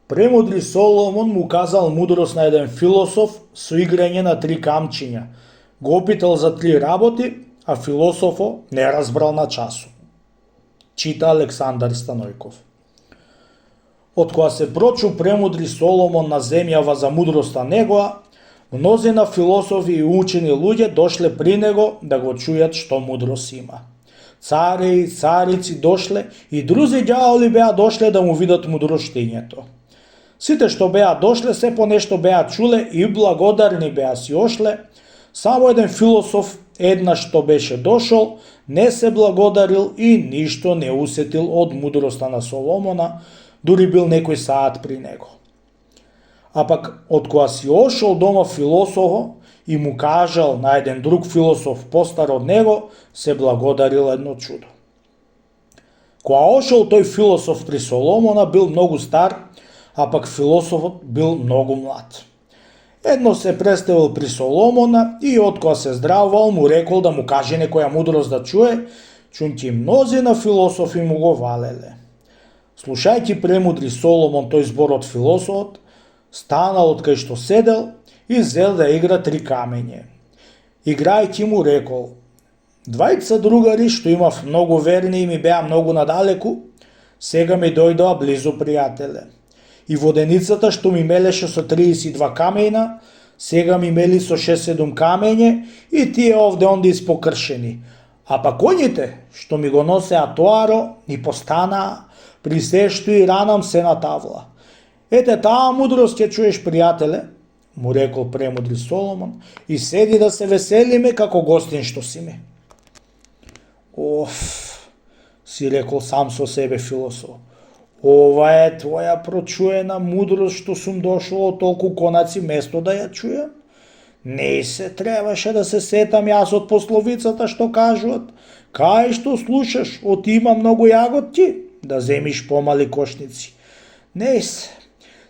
Премудри Соломон му казал мудрост на еден философ со играње на три камчиња. Го опитал за три работи, а философо не разбрал на часу. Чита Александар Станојков. Од кога се прочу премудри Соломон на земјава за мудроста негова, мнозина философи и учени луѓе дошле при него да го чујат што мудрост има. Царе и царици дошле и друзи ѓаволи беа дошле да му видат мудроштињето. Сите што беа дошле се по нешто беа чуле и благодарни беа си ошле, само еден философ еднаш што беше дошол, не се благодарил и ништо не усетил од мудроста на Соломона, дури бил некој саат при него. А пак, од кога си ошол дома философо и му кажал на еден друг философ постар од него, се благодарил едно чудо. Кога ошол тој философ при Соломона, бил многу стар, а пак философот бил многу млад. Едно се представил при Соломона и од кога се здравувал му рекол да му каже некоја мудрост да чуе, чунки мнозина философи му го валеле. Слушајќи премудри Соломон тој збор од философот, станал од кај што седел и зел да игра три камење. Играјќи му рекол: двајца другари што имав многу верни и ми беа многу надалеку, сега ми дојдоа близу пријателе. И воденицата што ми мелеше со 32 камења, сега ми мели со 6-7 камење и тие овде онде испокршени. А па коњите што ми го носеа тоаро ни постанаа, при се што и ранам се на тавла. Ете таа мудрост ќе чуеш, пријателе, му рекол премудри Соломон, и седи да се веселиме како гостин што си ми. Оф, си рекол сам со себе философ. Ова е твоја прочуена мудрост што сум дошол од толку конаци место да ја чујам? Не се требаше да се сетам јас од пословицата што кажуват: кај што слушаш, од има многу јаготки, да земиш помали кошници. Не се.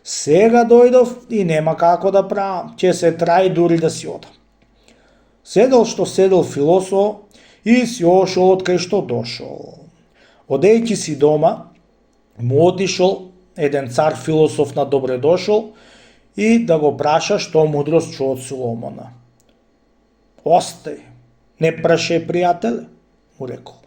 Сега дојдов и нема како да правам, ќе се траи дури да си одам. Седел што седел философ и си ошол од кај што дошол. Одејќи си дома, му отишол еден цар философ на добре дошол и да го праша што мудрост чу од Соломона. Остај, не праше, пријателе, му рекол.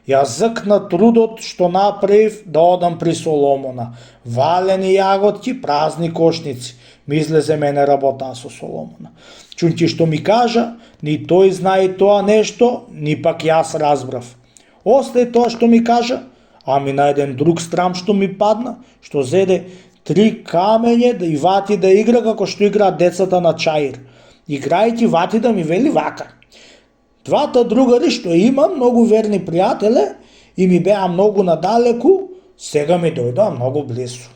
Јазик на трудот што направив да одам при Соломона. Валени јаготки, празни кошници. Ми излезе мене работа со Соломона. Чунки што ми кажа, ни тој знае тоа нешто, ни пак јас разбрав. Остај тоа што ми кажа, ами на еден друг страм што ми падна, што зеде 3 камење да и вати да игра како што играат децата на чаир. Играјќи вати да ми вели вака: двата другари што имам, многу верни пријателе и ми беа многу надалеку, сега ми дојдоа многу близу.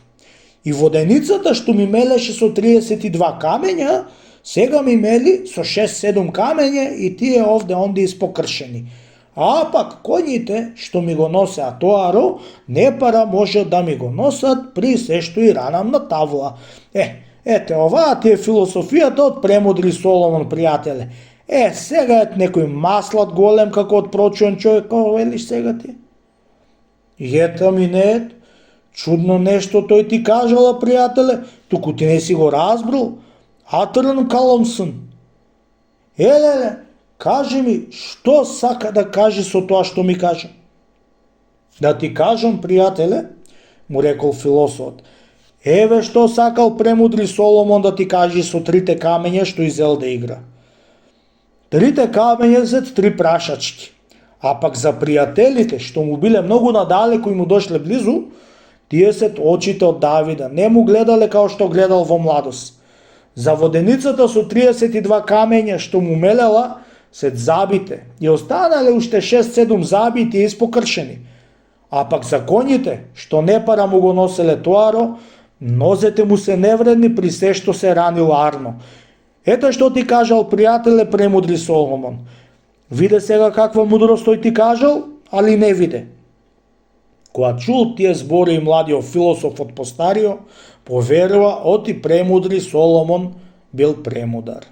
И воденицата што ми мелеше со 32 камења, сега ми мели со 6-7 камење и тие овде онде испокршени. А пак коњите што ми го носеа тоаро, не пара може да ми го носат, при се што и ранам на тавла. Ете, оваа ти е философијата од премудри Соломон, пријателе. Сега е некој маслат голем како од прочуен човек, како велиш сега ти. И ета ми не е, чудно нешто тој ти кажала, пријателе, туку ти не си го разбрал. Атрн Каломсон. Елеле, кажи ми, што сака да кажи со тоа што ми кажа? Да ти кажам, пријателе, му рекол философот, еве што сакал премудри Соломон да ти кажи со 3 камења што изел да игра. 3 камења се 3 прашачки, а пак за пријателите што му биле многу надалеку и му дошле близу, тие се очите од Давида, не му гледале као што гледал во младост. За воденицата со 32 камења што му мелела, се забите и останале уште 6-7 забити и испокршени. А пак за коњите што не пара му го носеле тоаро, нозете му се невредни при се што се ранил арно. Ето што ти кажал, пријателе, премудри Соломон. Виде сега каква мудрост тој ти кажал, али не виде. Кога чул тие збори и младиот философ од постарио, поверува оти премудри Соломон бил премудар.